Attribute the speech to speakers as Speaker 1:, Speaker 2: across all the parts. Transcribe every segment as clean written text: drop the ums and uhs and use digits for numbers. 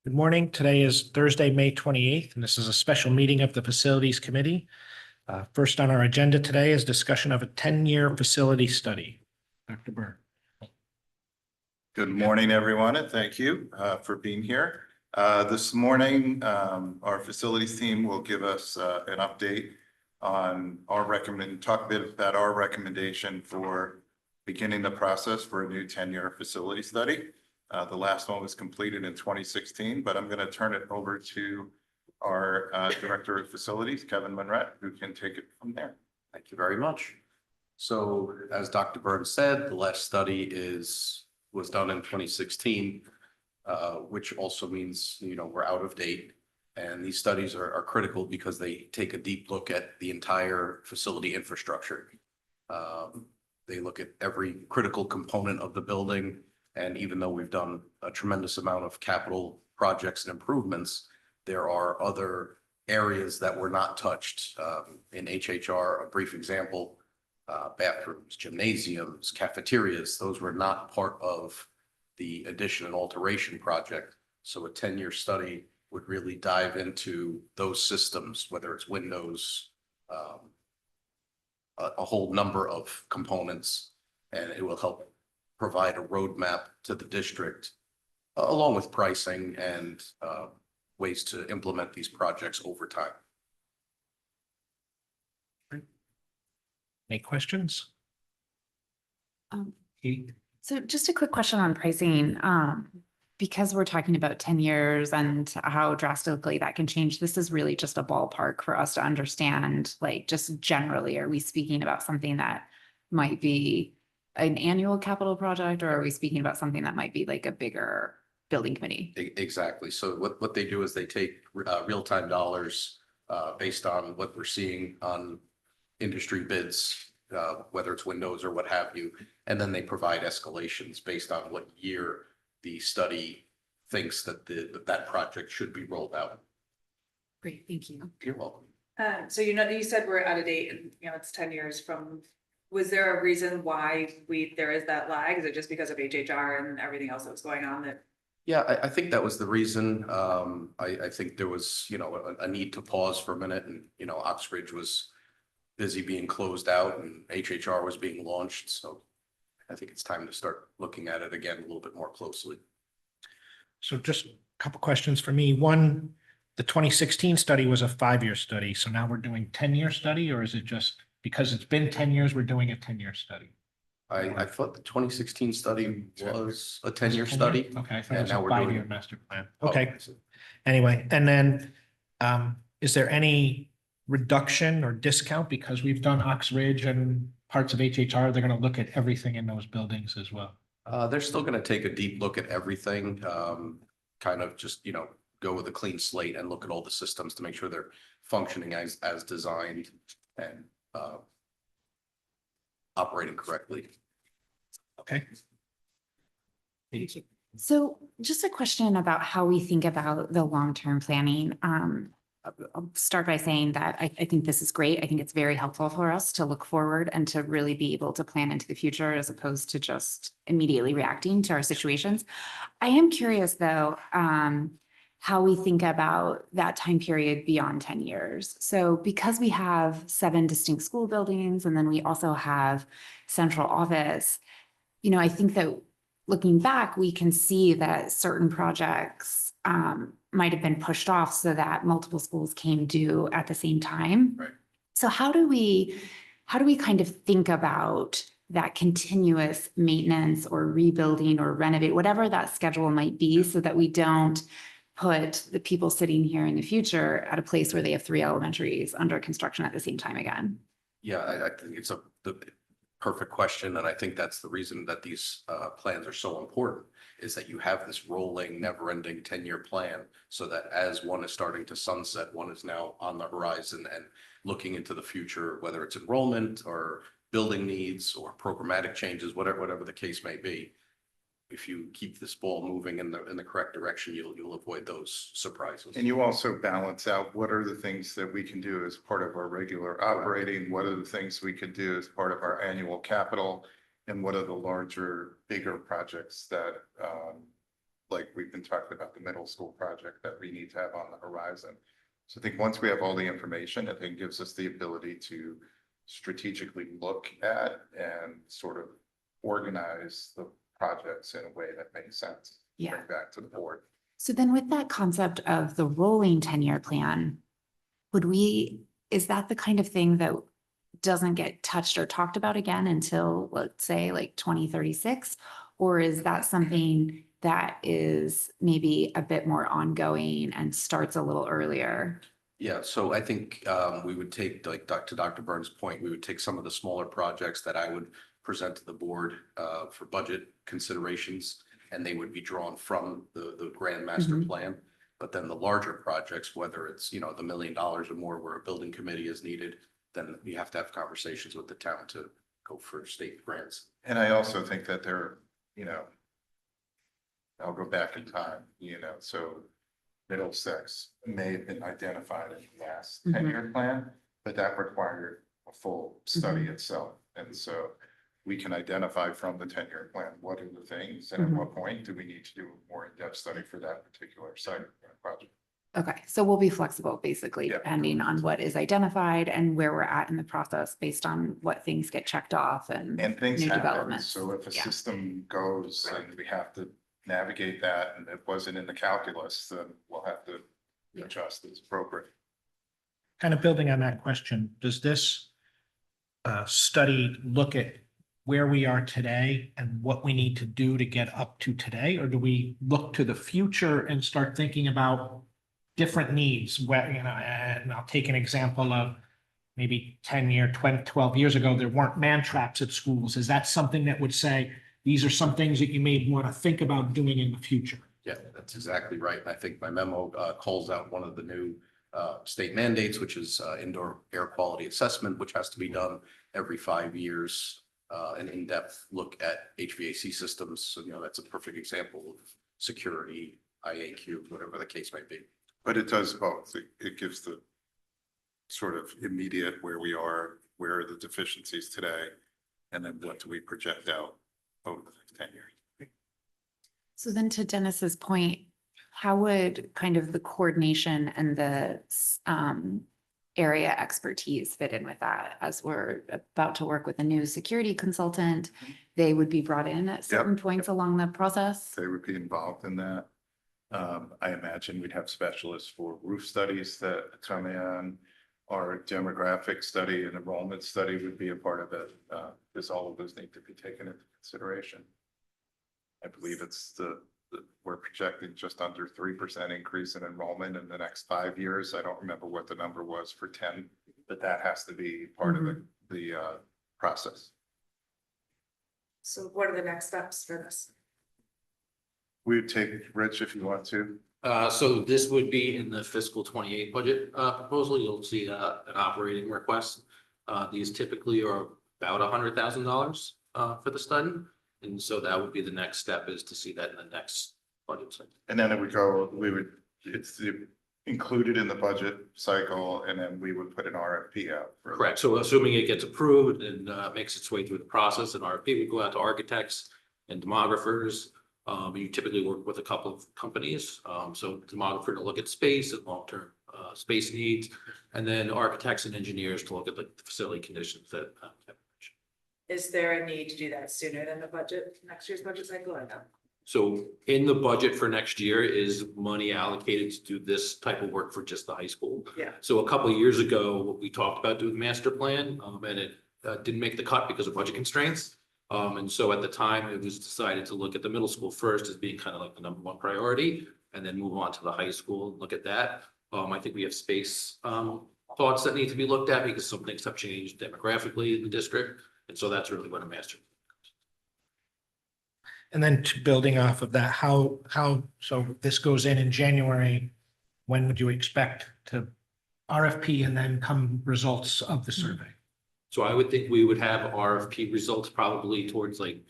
Speaker 1: Good morning. Today is Thursday, May 28th, and this is a special meeting of the Facilities Committee. First on our agenda today is discussion of a 10-year facility study. Dr. Byrne.
Speaker 2: Good morning, everyone, and thank you for being here. This morning, our facilities team will give us an update on talk a bit about our recommendation for beginning the process for a new 10-year facility study. The last one was completed in 2016, but I'm going to turn it over to our Director of Facilities, Kevin Monrette, who can take it from there.
Speaker 3: Thank you very much. So as Dr. Byrne said, the last study was done in 2016, which also means, we're out of date. And these studies are critical because they take a deep look at the entire facility infrastructure. They look at every critical component of the building. And even though we've done a tremendous amount of capital projects and improvements, there are other areas that were not touched. In HHR, a brief example, bathrooms, gymnasiums, cafeterias, those were not part of the addition and alteration project. So a 10-year study would really dive into those systems, whether it's windows, a whole number of components, and it will help provide a roadmap to the district, along with pricing and ways to implement these projects over time.
Speaker 1: Any questions?
Speaker 4: So just a quick question on pricing. Because we're talking about 10 years and how drastically that can change, this is really just a ballpark for us to understand, like, just generally, are we speaking about something that might be an annual capital project, or are we speaking about something that might be like a bigger building committee?
Speaker 3: Exactly. So what they do is they take real-time dollars based on what we're seeing on industry bids, whether it's windows or what have you, and then they provide escalations based on what year the study thinks that that project should be rolled out.
Speaker 4: Great, thank you.
Speaker 3: You're welcome.
Speaker 5: So you said we're out of date and it's 10 years from. Was there a reason why there is that lag? Is it just because of HHR and everything else that was going on that?
Speaker 3: Yeah, I think that was the reason. I think there was, a need to pause for a minute, and, Oxbridge was busy being closed out and HHR was being launched. So I think it's time to start looking at it again a little bit more closely.
Speaker 1: So just a couple questions for me. One, the 2016 study was a 5-year study. So now we're doing 10-year study, or is it just because it's been 10 years, we're doing a 10-year study?
Speaker 3: I thought the 2016 study was a 10-year study.
Speaker 1: Okay, I thought it
Speaker 3: And
Speaker 1: was a
Speaker 3: now we're
Speaker 1: 5-year
Speaker 3: doing.
Speaker 1: master plan.
Speaker 3: Oh,
Speaker 1: Okay, anyway, and then is there any reduction or discount because we've done Oxbridge and parts of HHR? They're going to look at everything in those buildings as well.
Speaker 3: They're still going to take a deep look at everything, kind of just, go with a clean slate and look at all the systems to make sure they're functioning as designed and operating correctly.
Speaker 1: Okay.
Speaker 4: Thank you. So just a question about how we think about the long-term planning. I'll start by saying that I think this is great. I think it's very helpful for us to look forward and to really be able to plan into the future as opposed to just immediately reacting to our situations. I am curious, though, how we think about that time period beyond 10 years. So because we have 7 distinct school buildings, and then we also have central office, I think that looking back, we can see that certain projects might have been pushed off so that multiple schools came due at the same time.
Speaker 3: Right.
Speaker 4: So how do we kind of think about that continuous maintenance or rebuilding or renovate, whatever that schedule might be, so that we don't put the people sitting here in the future at a place where they have 3 elementaries under construction at the same time again?
Speaker 3: Yeah, I think it's the perfect question. And I think that's the reason that these plans are so important, is that you have this rolling, never-ending 10-year plan, so that as one is starting to sunset, one is now on the horizon and looking into the future, whether it's enrollment or building needs or programmatic changes, whatever the case may be. If you keep this ball moving in the correct direction, you'll avoid those surprises.
Speaker 2: And you also balance out what are the things that we can do as part of our regular operating, what are the things we could do as part of our annual capital, and what are the larger, bigger projects that like we've been talking about the middle school project that we need to have on the horizon. So I think once we have all the information, I think it gives us the ability to strategically look at and sort of organize the projects in a way that makes sense.
Speaker 4: Yeah.
Speaker 2: Bring back to the board.
Speaker 4: So then with that concept of the rolling 10-year plan, is that the kind of thing that doesn't get touched or talked about again until, let's say, like 2036? Or is that something that is maybe a bit more ongoing and starts a little earlier?
Speaker 3: Yeah, so I think we would take, like to Dr. Burns' point, we would take some of the smaller projects that I would present to the board for budget considerations, and they would be drawn from the grand master plan. But then the larger projects, whether it's, you know, the $1 million or more where a building committee is needed, then we have to have conversations with the town to go for state grants.
Speaker 2: And I also think that there, you know, I'll go back in time, you know, so Middlesex may have been identified in the last
Speaker 4: Mhm.
Speaker 2: 10-year plan, but that required a full study itself. And so we can identify from the 10-year plan, what are the things and at what point do we need to do a more in-depth study for that particular site project?
Speaker 4: Okay, so we'll be flexible basically,
Speaker 2: Yeah.
Speaker 4: depending on what is identified and where we're at in the process based on what things get checked off and
Speaker 2: And things
Speaker 4: new
Speaker 2: happen,
Speaker 4: developments.
Speaker 2: so if a
Speaker 4: Yeah.
Speaker 2: system goes and we have to navigate that and it wasn't in the calculus, then we'll have to
Speaker 4: Yeah.
Speaker 2: adjust as appropriate.
Speaker 1: Kind of building on that question, does this study look at where we are today and what we need to do to get up to today? Or do we look to the future and start thinking about different needs? Where, you know, and I'll take an example of maybe 12 years ago, there weren't man traps at schools. Is that something that would say, these are some things that you may want to think about doing in the future?
Speaker 3: Yeah, that's exactly right. And I think my memo calls out one of the new state mandates, which is indoor air quality assessment, which has to be done every 5 years. An in-depth look at HVAC systems. So, you know, that's a perfect example of security, IAQ, whatever the case might be.
Speaker 2: But it does both. It gives the sort of immediate where we are, where are the deficiencies today, and then what do we project out over the next 10 years?
Speaker 4: So then to Dennis's point, how would kind of the coordination and the area expertise fit in with that? As we're about to work with a new security consultant, they would be brought in at certain points along the process?
Speaker 2: They would be involved in that. I imagine we'd have specialists for roof studies that come in. Our demographic study and enrollment study would be a part of it, because all of those need to be taken into consideration. I believe it's we're projecting just under 3% increase in enrollment in the next 5 years. I don't remember what the number was for 10, but that has to be part of the process.
Speaker 5: So what are the next steps for this?
Speaker 2: We would take, Rich, if you want to.
Speaker 6: So this would be in the fiscal 28 budget proposal. You'll see an operating request. These typically are about $100,000 for the study. And so that would be the next step, is to see that in the next budget cycle.
Speaker 2: And then it's included in the budget cycle, and then we would put an RFP out. for
Speaker 6: Correct. So assuming it gets approved and makes its way through the process, an RFP would go out to architects and demographers. You typically work with a couple of companies. So demographer to look at space and long-term space needs, and then architects and engineers to look at the facility conditions that I mentioned.
Speaker 5: Is there a need to do that sooner than the budget, next year's budget cycle or no?
Speaker 6: So in the budget for next year is money allocated to do this type of work for just the high school.
Speaker 5: Yeah.
Speaker 6: So a couple of years ago, we talked about doing the master plan, and it didn't make the cut because of budget constraints. And so at the time, it was decided to look at the middle school first as being kind of like the #1 priority, and then move on to the high school and look at that. I think we have space thoughts that need to be looked at because some things have changed demographically in the district. And so that's really what a master.
Speaker 1: And then building off of that, so this goes in January, when would you expect to RFP and then come results of the survey?
Speaker 6: So I would think we would have RFP results probably towards like,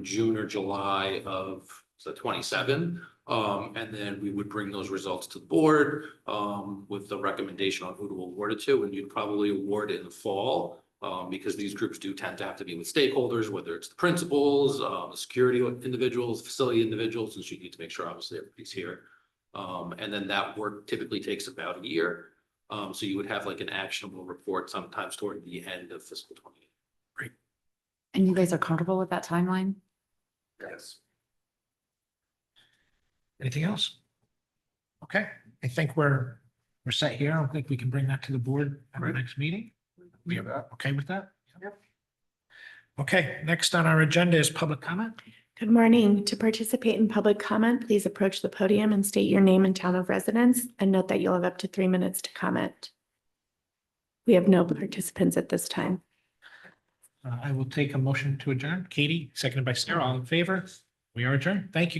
Speaker 6: June or July of 27. And then we would bring those results to the board with the recommendation on who to award it to, and you'd probably award it in the fall. Because these groups do tend to have to be with stakeholders, whether it's the principals, the security individuals, facility individuals, since you need to make sure obviously everybody's here. And then that work typically takes about a year. So you would have like an actionable report sometimes toward the end of fiscal 20.
Speaker 4: And you guys are comfortable with that timeline?
Speaker 3: Yes.
Speaker 1: Anything else? Okay, I think we're set here. I don't think we can bring that to the board at our next meeting. We are okay with that?
Speaker 5: Yep.
Speaker 1: Okay, next on our agenda is public comment.
Speaker 7: Good morning. To participate in public comment, please approach the podium and state your name and town of residence, and note that you'll have up to 3 minutes to comment. We have no participants at this time.
Speaker 1: I will take a motion to adjourn. Katie, seconded by Sarah, all in favor? We are adjourned. Thank you, guys.